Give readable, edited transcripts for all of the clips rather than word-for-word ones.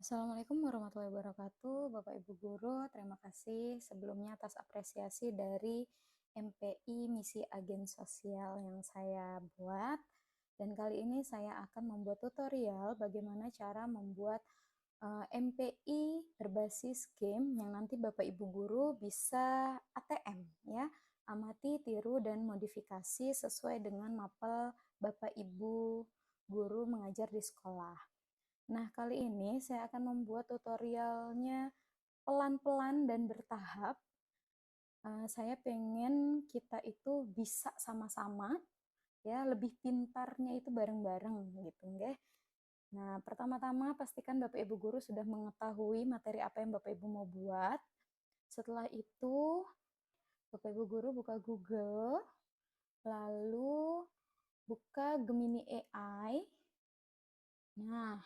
Assalamualaikum warahmatullahi wabarakatuh, Bapak Ibu Guru. Terima kasih sebelumnya atas apresiasi dari MPI Misi Agen Sosial yang saya buat. Dan kali ini saya akan membuat tutorial bagaimana cara membuat MPI berbasis game yang nanti Bapak Ibu Guru bisa ATM ya. Amati, tiru, dan modifikasi sesuai dengan mapel Bapak Ibu Guru mengajar di sekolah. Nah, kali ini saya akan membuat tutorialnya pelan-pelan dan bertahap. Saya pengen kita itu bisa sama-sama, ya, lebih pintarnya itu bareng-bareng gitu, nggih. Nah, pertama-tama pastikan Bapak Ibu Guru sudah mengetahui materi apa yang Bapak Ibu mau buat. Setelah itu, Bapak Ibu Guru buka Google, lalu buka Gemini AI. Nah,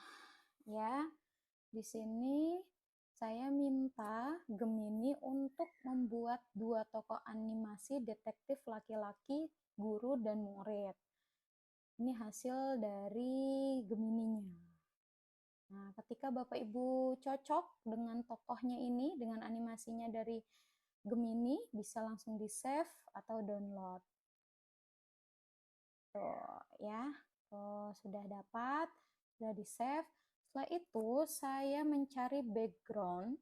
ya, di sini saya minta Gemini untuk membuat 2 tokoh animasi detektif laki-laki, guru dan murid. Ini hasil dari Gemininya. Nah, ketika Bapak Ibu cocok dengan tokohnya ini, dengan animasinya dari Gemini, bisa langsung di-save atau download. Tuh, ya. Tuh, sudah dapat, sudah di-save. Setelah itu, saya mencari background.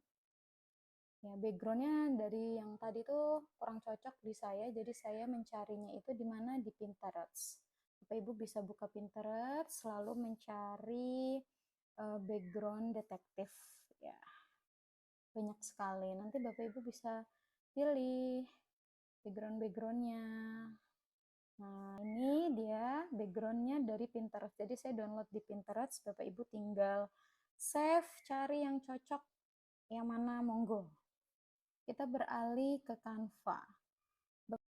Ya, backgroundnya dari yang tadi tuh kurang cocok di saya, jadi saya mencarinya itu di mana di Pinterest. Bapak Ibu bisa buka Pinterest, selalu mencari background detektif. Ya, banyak sekali. Nanti Bapak Ibu bisa pilih backgroundnya. Nah, ini dia backgroundnya dari Pinterest. Jadi saya download di Pinterest, Bapak Ibu tinggal save, cari yang cocok, yang mana monggo. Kita beralih ke Canva.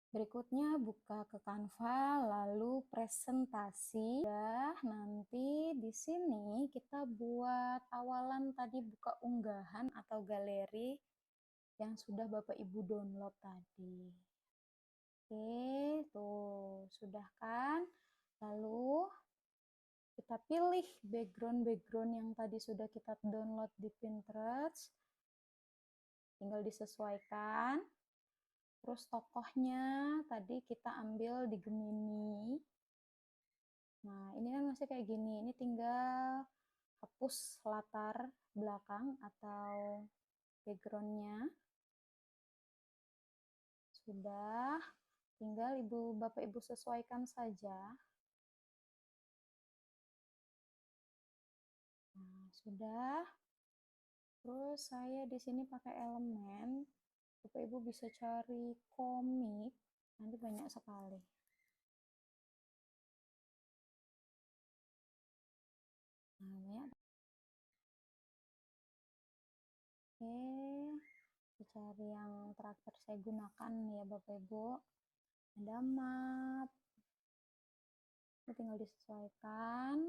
Berikutnya buka ke Canva, lalu presentasi. Ya, nanti di sini kita buat awalan tadi buka unggahan atau galeri yang sudah Bapak Ibu download tadi. Oke, tuh sudah kan? Lalu kita pilih background yang tadi sudah kita download di Pinterest. Tinggal disesuaikan. Terus tokohnya tadi kita ambil di Gemini. Nah, ini kan masih kayak gini. Ini tinggal hapus latar belakang atau backgroundnya. Sudah, tinggal Bapak Ibu sesuaikan saja. Nah, sudah. Terus saya di sini pakai elemen. Bapak Ibu bisa cari komik. Nanti banyak sekali. Nah, banyak. Oke, cari yang terakhir saya gunakan ya Bapak Ibu. Ada map. Ini tinggal disesuaikan.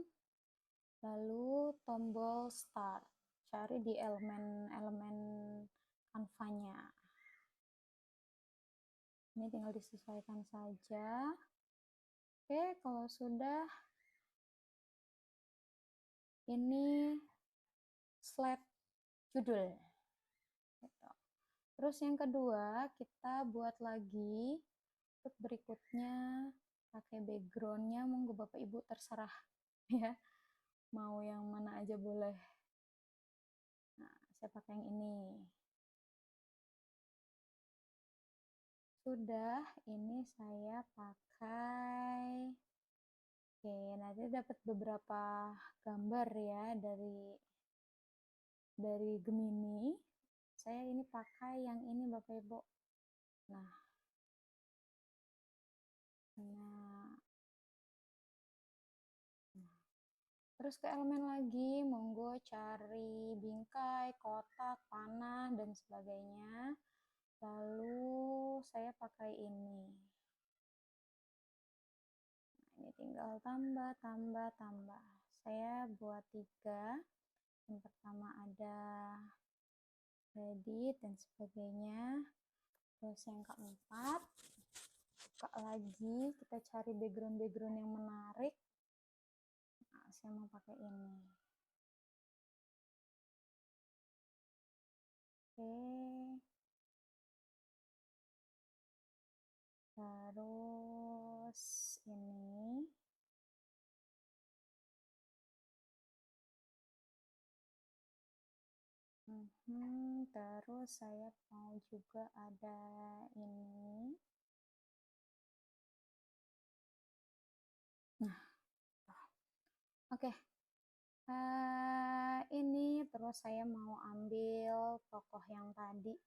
Lalu tombol start. Cari di elemen-elemen Canva-nya. Ini tinggal disesuaikan saja. Oke, kalau sudah, ini slide judul. Gitu. Terus yang kedua, kita buat lagi. Untuk berikutnya, pakai backgroundnya, monggo Bapak Ibu terserah ya. Mau yang mana aja boleh. Nah, saya pakai yang ini. Sudah, ini saya pakai. Oke, nanti dapat beberapa gambar ya dari Gemini. Saya ini pakai yang ini Bapak Ibu. Nah, terus ke elemen lagi, monggo cari bingkai, kotak, panah, dan sebagainya. Lalu saya pakai ini. Nah, ini tinggal tambah, tambah, tambah. Saya buat 3. Yang pertama ada Reddit dan sebagainya. Terus yang keempat, buka lagi, kita cari background yang menarik. Nah, saya mau pakai ini. Oke. Terus ini. Terus saya mau juga ada ini. Nah, oke. Ini terus saya mau ambil tokoh yang tadi.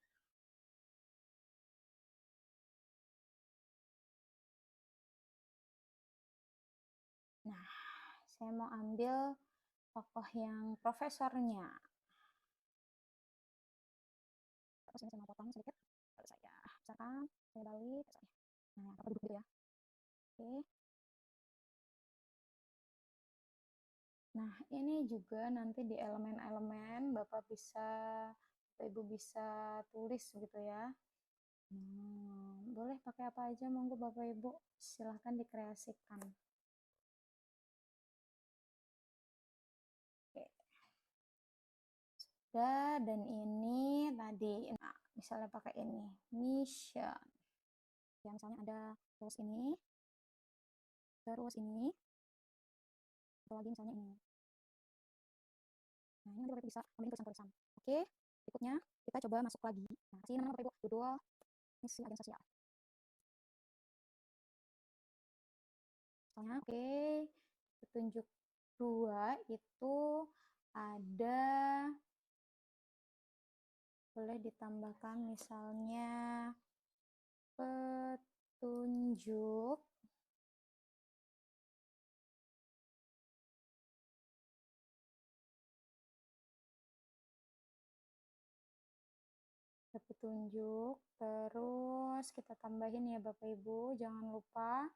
Nah, saya mau ambil tokoh yang profesornya. Terus ini saya mau potong sedikit. Lalu saya besarkan, saya balik. Nah, apa duduk gitu ya. Oke. Nah, ini juga nanti di elemen-elemen Bapak Ibu bisa tulis gitu ya. Boleh pakai apa aja, monggo Bapak Ibu, silahkan dikreasikan. Oke. Dan ini tadi, nah, misalnya pakai ini, mission. Ya, misalnya ada terus ini, atau lagi misalnya ini. Nah, ini nanti Bapak bisa ambil tulisan-tulisan. Oke, berikutnya kita coba masuk lagi. Nah, kasih nama Bapak Ibu, judul misi agen sosial. Misalnya, oke, petunjuk 2 itu ada, boleh ditambahkan misalnya petunjuk terus kita tambahin ya Bapak Ibu, jangan lupa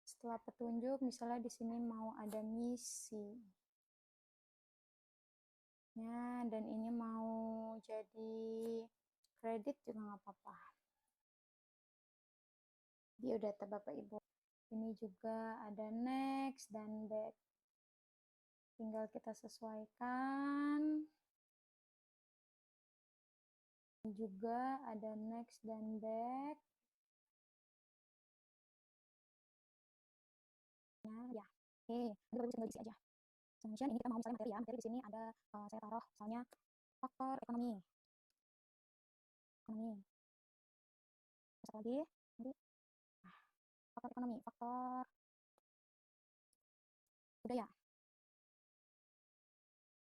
setelah petunjuk misalnya di sini mau ada misi ya, dan ini mau jadi kredit juga nggak apa-apa. Biodata Bapak Ibu, ini juga ada next dan back, tinggal kita sesuaikan. Juga ada next dan back. Ya, oke, Bapak Ibu tinggal isi aja. Kemudian ini kita mau misalnya materi ya, materi di sini ada saya taruh misalnya faktor ekonomi. Terus lagi, nanti faktor ekonomi, faktor budaya,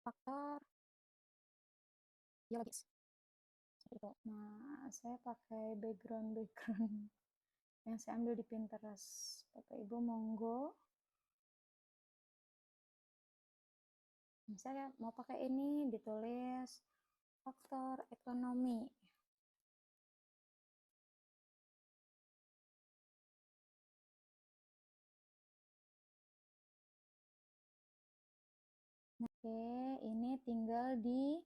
faktor biologis. Seperti itu. Nah, saya pakai background yang saya ambil di Pinterest. Bapak Ibu monggo. Saya mau pakai ini, ditulis faktor ekonomi. Oke, ini tinggal di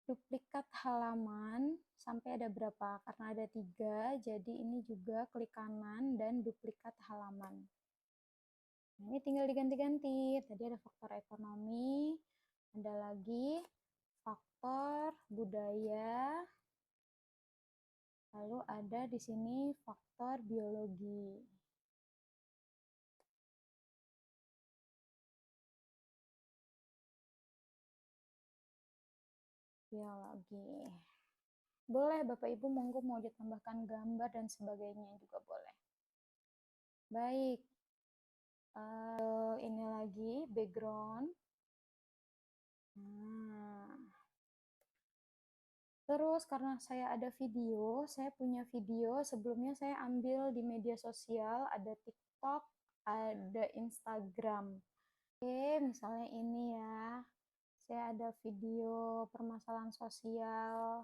duplikat halaman sampai ada berapa? Karena ada 3, jadi ini juga klik kanan dan duplikat halaman. Nah, ini tinggal diganti-ganti. Tadi ada faktor ekonomi, ada lagi faktor budaya, lalu ada di sini faktor biologi. Biologi. Boleh Bapak Ibu monggo mau ditambahkan gambar dan sebagainya juga boleh. Baik. Ini lagi background. Nah. Terus karena saya ada video, saya punya video sebelumnya saya ambil di media sosial, ada TikTok, ada Instagram. Oke, misalnya ini ya. Saya ada video permasalahan sosial.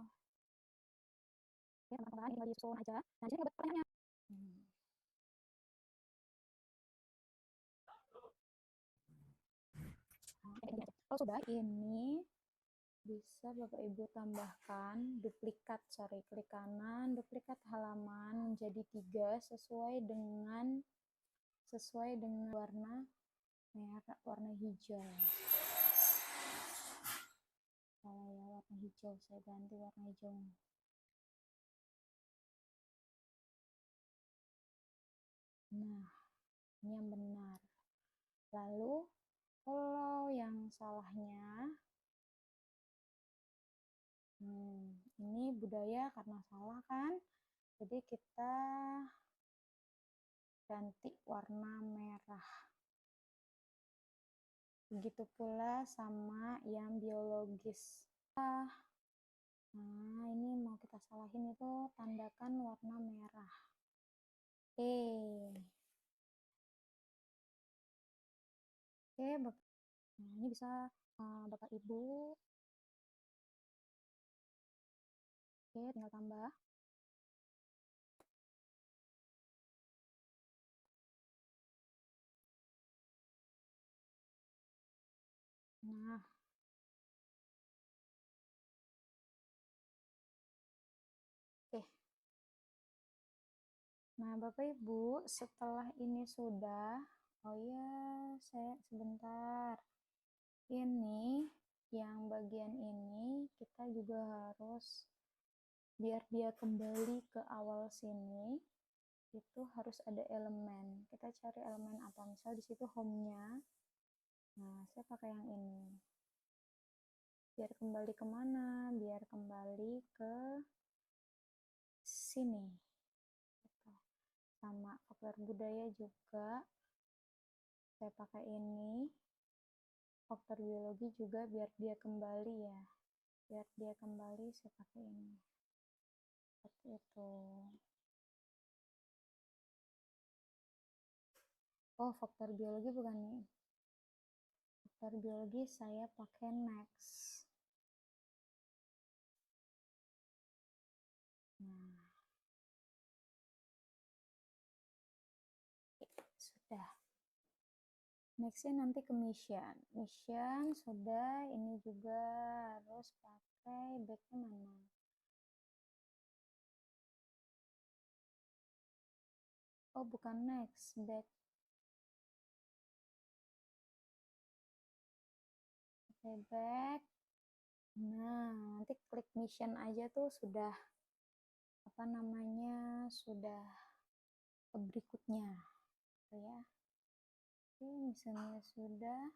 Ya, teman-teman, ini disusun aja. Nah, di sini ada pertanyaannya. Kalau sudah, ini bisa Bapak Ibu tambahkan duplikat, klik kanan, duplikat halaman menjadi 3 sesuai dengan warna merah, warna hijau. Ya, warna hijau, saya ganti warna hijau. Nah, ini yang benar. Lalu kalau yang salahnya, ini budaya karena salah kan, jadi kita ganti warna merah. Begitu pula sama yang biologis. Nah, ini mau kita salahin itu tandakan warna merah. Oke, nah, ini bisa Bapak Ibu. Oke, tinggal tambah. Nah, oke. Nah, Bapak Ibu, setelah ini sudah, oh ya, saya sebentar. Ini yang bagian ini kita juga harus biar dia kembali ke awal sini, itu harus ada elemen. Kita cari elemen apa? Misal di situ home-nya. Nah, saya pakai yang ini. Biar kembali kemana? Biar kembali ke sini. Sama faktor budaya juga saya pakai ini. Faktor biologi juga biar dia kembali ya. Biar dia kembali saya pakai ini. Seperti itu. Oh, faktor biologi bukan nih. Faktor biologi saya pakai next. Nah, sudah. Nextnya nanti ke mission. Mission sudah, ini juga harus pakai backnya mana? Oh, bukan next, back. Oke, back. Nah, nanti klik mission aja tuh sudah apa namanya? Sudah ke berikutnya. Ya. Oke, misalnya sudah.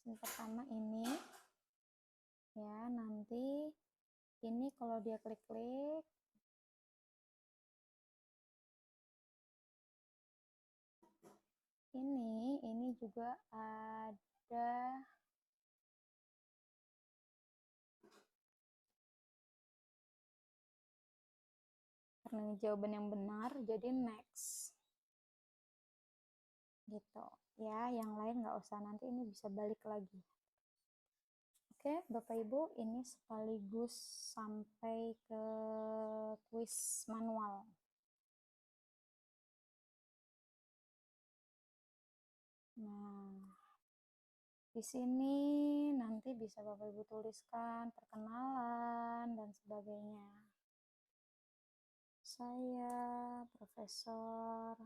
Yang pertama ini ya, nanti ini kalau dia klik-klik ini juga ada karena ini jawaban yang benar jadi next gitu ya, yang lain nggak usah, nanti ini bisa balik lagi. Oke Bapak Ibu, ini sekaligus sampai ke kuis manual. Nah, di sini nanti bisa Bapak Ibu tuliskan perkenalan dan sebagainya. Saya Profesor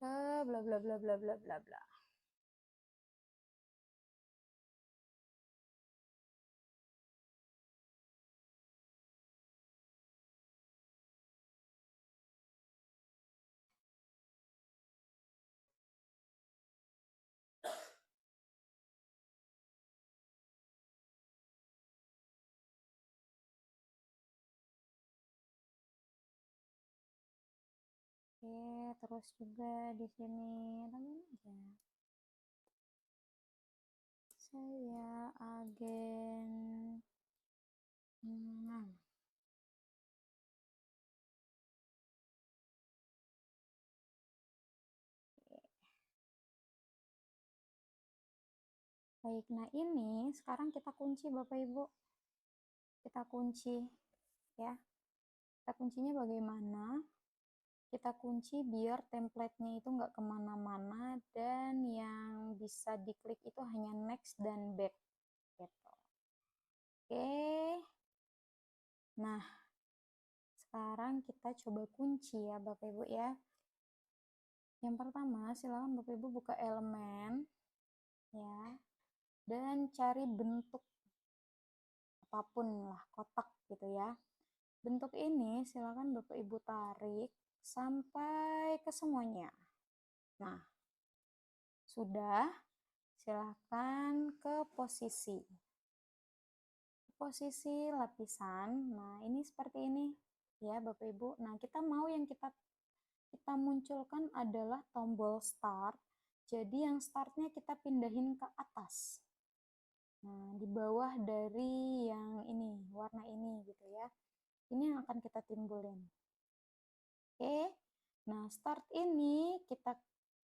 bla bla bla bla bla bla bla bla. Oke, terus juga di sini tambahin aja. Saya agen Baik, nah ini sekarang kita kunci Bapak Ibu. Kita kunci ya. Kita kuncinya bagaimana? Kita kunci biar template-nya itu nggak kemana-mana dan yang bisa diklik itu hanya next dan back gitu. Oke. Nah, sekarang kita coba kunci ya Bapak Ibu ya. Yang pertama, silakan Bapak Ibu buka elemen ya dan cari bentuk apapun lah, kotak gitu ya. Bentuk ini silakan Bapak Ibu tarik sampai ke semuanya. Nah, sudah, silahkan ke posisi lapisan. Nah, ini seperti ini ya Bapak Ibu. Nah, kita mau yang kita munculkan adalah tombol start. Jadi yang startnya kita pindahin ke atas. Nah, di bawah dari yang ini, warna ini gitu ya. Ini yang akan kita timbulin. Oke. Nah, start ini kita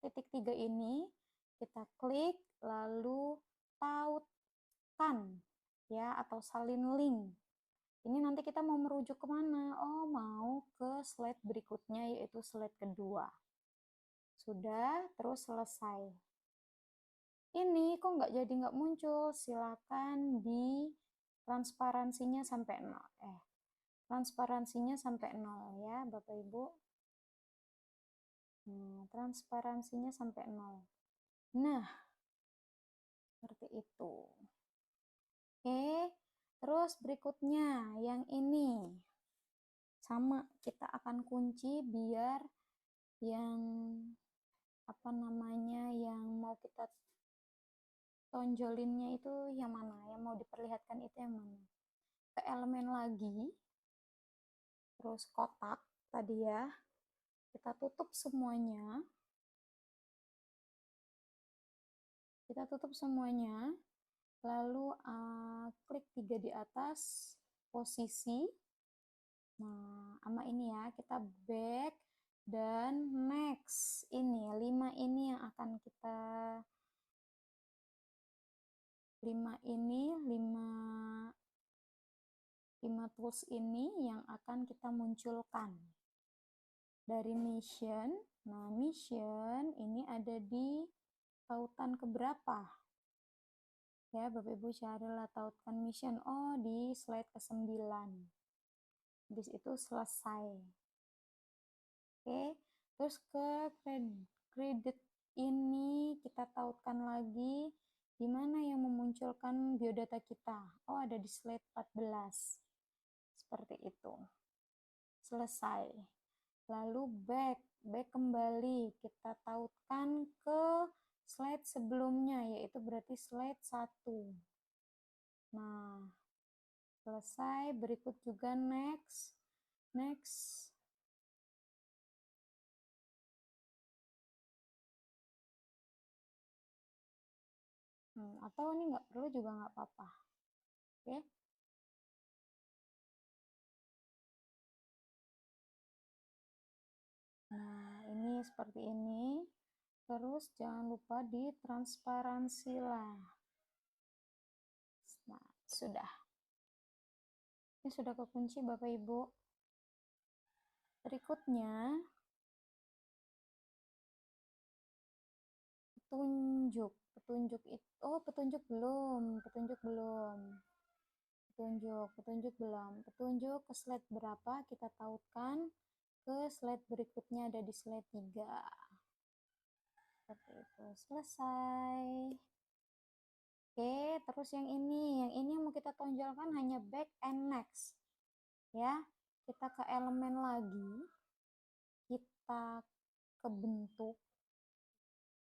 titik 3 ini kita klik lalu tautkan ya atau salin link. Ini nanti kita mau merujuk kemana? Oh, mau ke slide berikutnya yaitu slide kedua. Sudah, terus selesai. Ini kok nggak muncul? Silakan di transparansinya sampai 0. Transparansinya sampai 0 ya Bapak Ibu. Transparansinya sampai 0. Nah, seperti itu. Oke, terus berikutnya yang ini. Sama, kita akan kunci biar yang yang mau kita tonjolinnya itu yang mana, yang mau diperlihatkan itu yang mana. Ke elemen lagi, terus kotak tadi ya, kita tutup semuanya. Lalu klik 3 di atas, posisi. Nah, sama ini ya, kita back dan next. Ini 5 ini yang akan kita 5 tools ini yang akan kita munculkan dari mission. Nah, mission ini ada di tautan keberapa? Ya, Bapak Ibu carilah tautan mission. Oh, di slide ke-9. Habis itu selesai. Oke, terus ke credit ini kita tautkan lagi di mana yang memunculkan biodata kita. Oh, ada di slide 14. Seperti itu. Selesai. Lalu back kembali, kita tautkan ke slide sebelumnya, yaitu berarti slide 1. Nah, selesai. Berikut juga next. Atau ini nggak perlu juga nggak apa-apa. Oke. Nah, ini seperti ini. Terus jangan lupa di transparansi lah. Nah, sudah. Ini sudah kekunci Bapak Ibu. Berikutnya, petunjuk. Petunjuk belum. Petunjuk ke slide berapa kita tautkan ke slide berikutnya, ada di slide 3. Seperti itu. Selesai. Oke, terus yang ini yang mau kita tonjolkan hanya back and next. Ya, kita ke elemen lagi. Kita ke bentuk.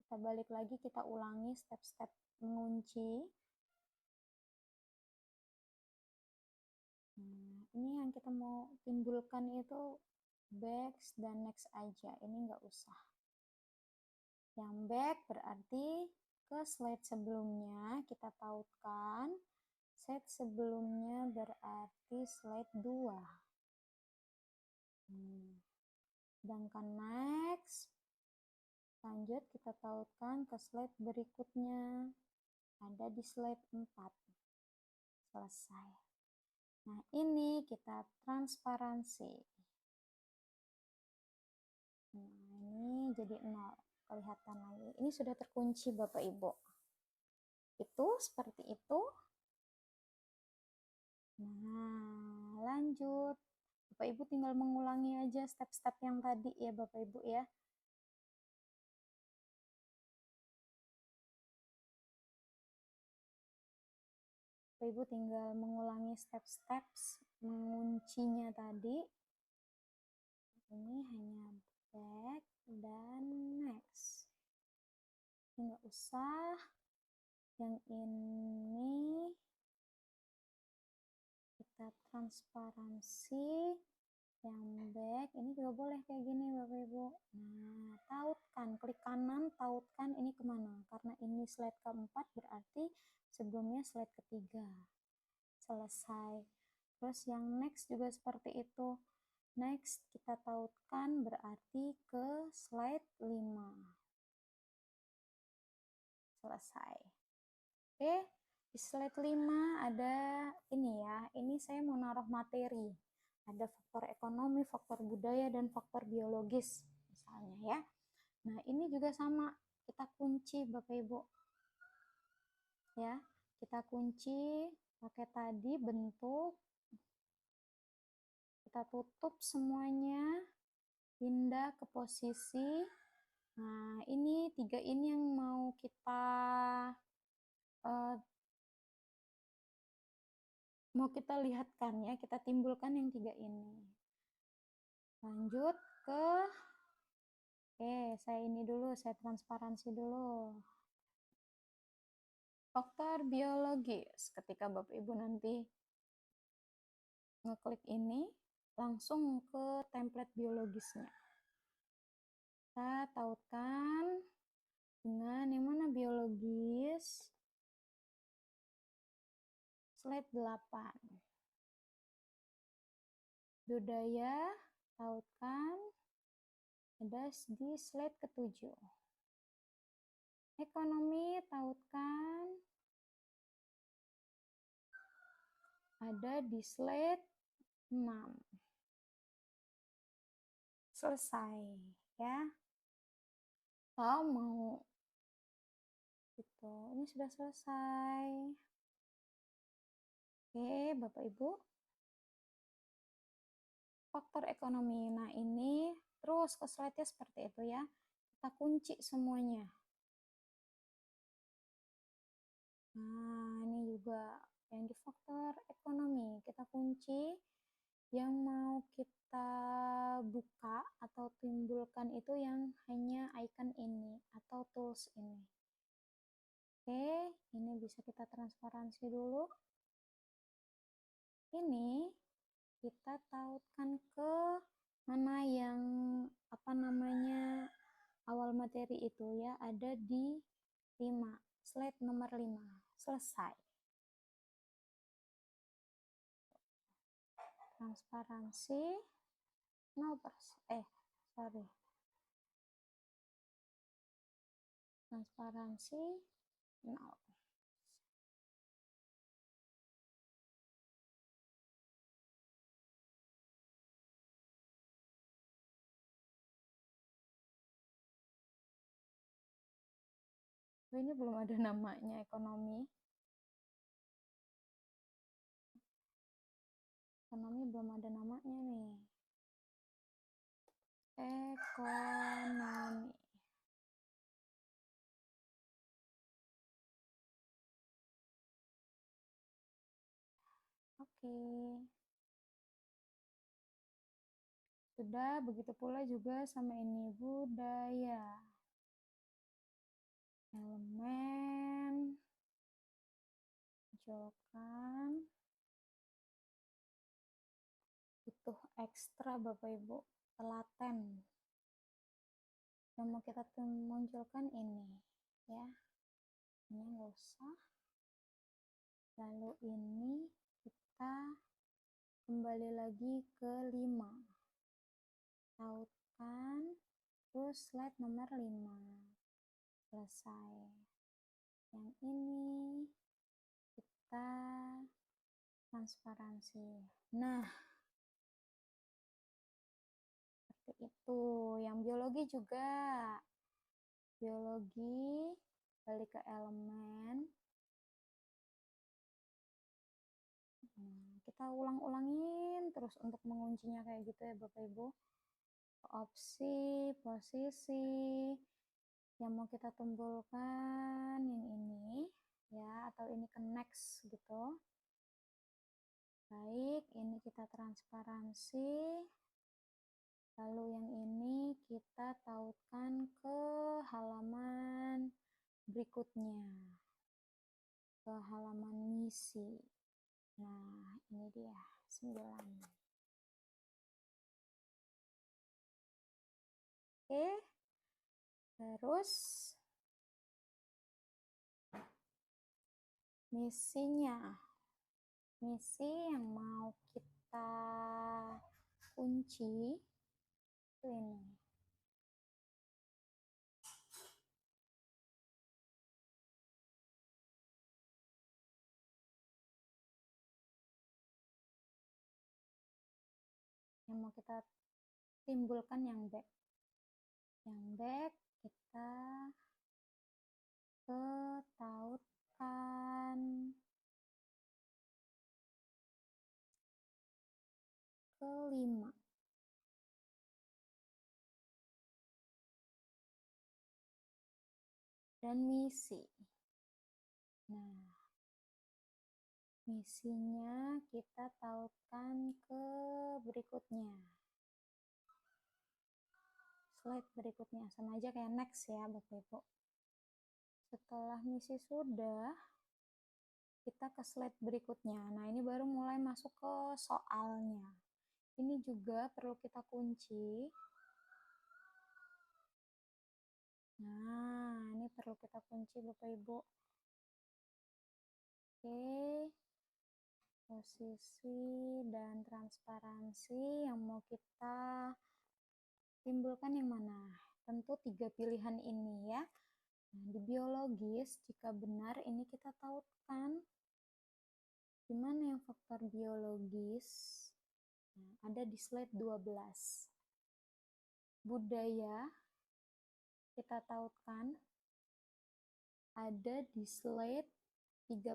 Kita balik lagi, kita ulangi step-step mengunci. Ini yang kita mau timbulkan itu back dan next aja, ini nggak usah. Yang back berarti ke slide sebelumnya kita tautkan, slide sebelumnya berarti slide 2. Sedangkan next, lanjut kita tautkan ke slide berikutnya, ada di slide 4. Selesai. Nah, ini kita transparansi. Nah, ini jadi 0. Kelihatan lagi. Ini sudah terkunci Bapak Ibu. Itu seperti itu. Nah, lanjut. Bapak Ibu tinggal mengulangi aja step-step yang tadi ya Bapak Ibu ya. Bapak Ibu tinggal mengulangi step-step menguncinya tadi. Ini hanya back dan next. Ini nggak usah. Yang ini kita transparansi. Yang back ini juga boleh kayak gini Bapak Ibu. Nah, tautkan, klik kanan, tautkan ini kemana. Karena ini slide keempat berarti sebelumnya slide ketiga. Selesai. Terus yang next juga seperti itu. Next kita tautkan berarti ke slide 5. Selesai. Oke, di slide 5 ada ini ya. Ini saya mau naruh materi. Ada faktor ekonomi, faktor budaya, dan faktor biologis misalnya ya. Nah, ini juga sama. Kita kunci Bapak Ibu. Ya, kita kunci pakai tadi bentuk. Kita tutup semuanya. Pindah ke posisi. Nah, ini 3 ini yang mau kita lihatkan ya, kita timbulkan yang 3 ini. Lanjut ke saya ini dulu, saya transparansi dulu. Faktor biologis. Ketika Bapak Ibu nanti ngeklik ini, langsung ke template biologisnya. Kita tautkan dengan yang mana biologis. Slide 8. Budaya, tautkan. Ada di slide ke-7. Ekonomi, tautkan. Ada di slide 6. Selesai ya. Kalau mau gitu, ini sudah selesai. Oke, Bapak Ibu. Faktor ekonomi. Nah, ini terus ke slide-nya seperti itu ya. Kita kunci semuanya. Nah, ini juga yang di faktor ekonomi. Kita kunci. Yang mau kita buka atau timbulkan itu yang hanya icon ini atau tools ini. Oke, ini bisa kita transparansi dulu. Ini kita tautkan ke mana yang awal materi itu ya, ada di 5, slide nomor 5. Selesai. Transparansi 0%. Transparansi 0. Ini belum ada namanya ekonomi. Ekonomi belum ada namanya nih. Ekonomi. Oke. Sudah, begitu pula juga sama ini budaya. Elemen. Munculkan. Butuh ekstra Bapak Ibu. Telaten. Yang mau kita munculkan ini. Ya. Ini nggak usah. Lalu ini kita kembali lagi ke 5. Tautkan. Terus slide nomor 5. Selesai. Yang ini kita transparansi. Nah, seperti itu. Yang biologi juga. Biologi, balik ke elemen. Nah, kita ulang-ulangin terus untuk menguncinya kayak gitu ya Bapak Ibu. Opsi, posisi yang mau kita tumpulkan yang ini ya, atau ini ke next gitu. Baik, ini kita transparansi. Lalu yang ini kita tautkan ke halaman berikutnya, ke halaman misi. Nah, ini dia 9. Oke, terus misinya, misi yang mau kita kunci itu ini. Yang mau kita timbulkan yang back. Yang back kita ketautkan ke 5. Dan misi. Nah, misinya kita tautkan ke berikutnya. Slide berikutnya sama aja kayak next ya Bapak Ibu. Setelah misi sudah, kita ke slide berikutnya. Nah, ini baru mulai masuk ke soalnya. Ini juga perlu kita kunci. Nah, ini perlu kita kunci Bapak Ibu. Oke. Posisi dan transparansi yang mau kita timbulkan yang mana? Tentu 3 pilihan ini ya. Nah, di biologis, jika benar ini kita tautkan. Di mana yang faktor biologis? Nah, ada di slide 12. Budaya kita tautkan ada di slide 13.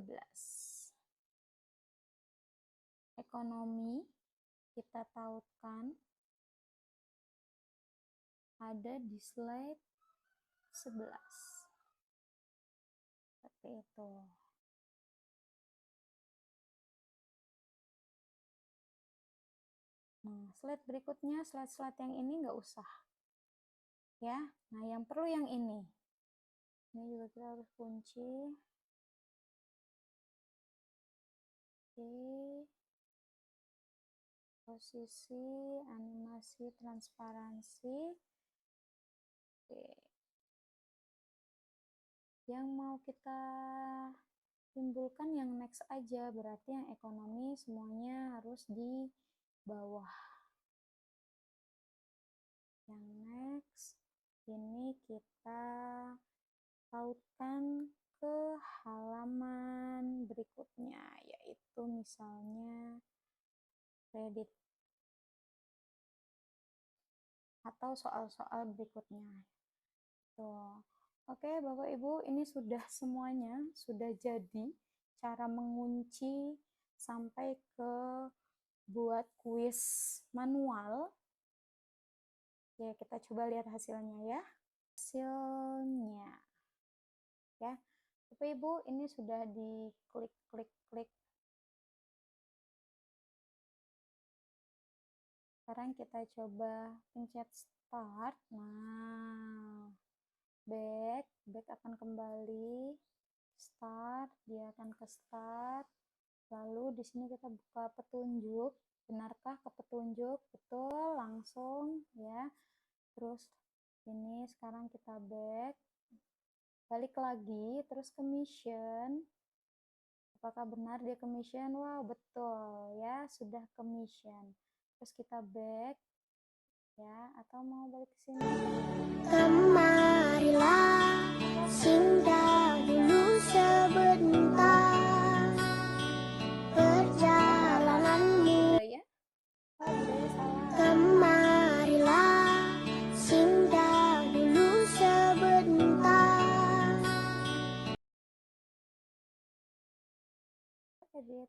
Ekonomi kita tautkan ada di slide 11. Seperti itu. Nah, slide berikutnya, slide-slide yang ini nggak usah. Ya, nah yang perlu yang ini. Ini juga kita harus kunci. Oke. Posisi, animasi, transparansi. Oke. Yang mau kita timbulkan yang next aja, berarti yang ekonomi semuanya harus di bawah. Yang next, ini kita tautkan ke halaman berikutnya, yaitu misalnya kredit atau soal-soal berikutnya. Tuh. Oke, Bapak Ibu, ini sudah semuanya, sudah jadi cara mengunci sampai ke buat kuis manual. Ya, kita coba lihat hasilnya ya. Hasilnya. Ya. Bapak Ibu, ini sudah diklik-klik-klik. Sekarang kita coba pencet start. Nah, back akan kembali. Start, dia akan ke start. Lalu di sini kita buka petunjuk. Benarkah ke petunjuk? Betul, langsung ya. Terus ini sekarang kita back. Balik lagi, terus ke mission. Apakah benar dia ke mission? Wow, betul ya, sudah ke mission. Terus kita back ya, atau mau balik ke sini? Kemarilah singgah dulu sebentar perjalananmu. Budaya? Oh, budaya salah. Kemarilah singgah dulu sebentar. Edit.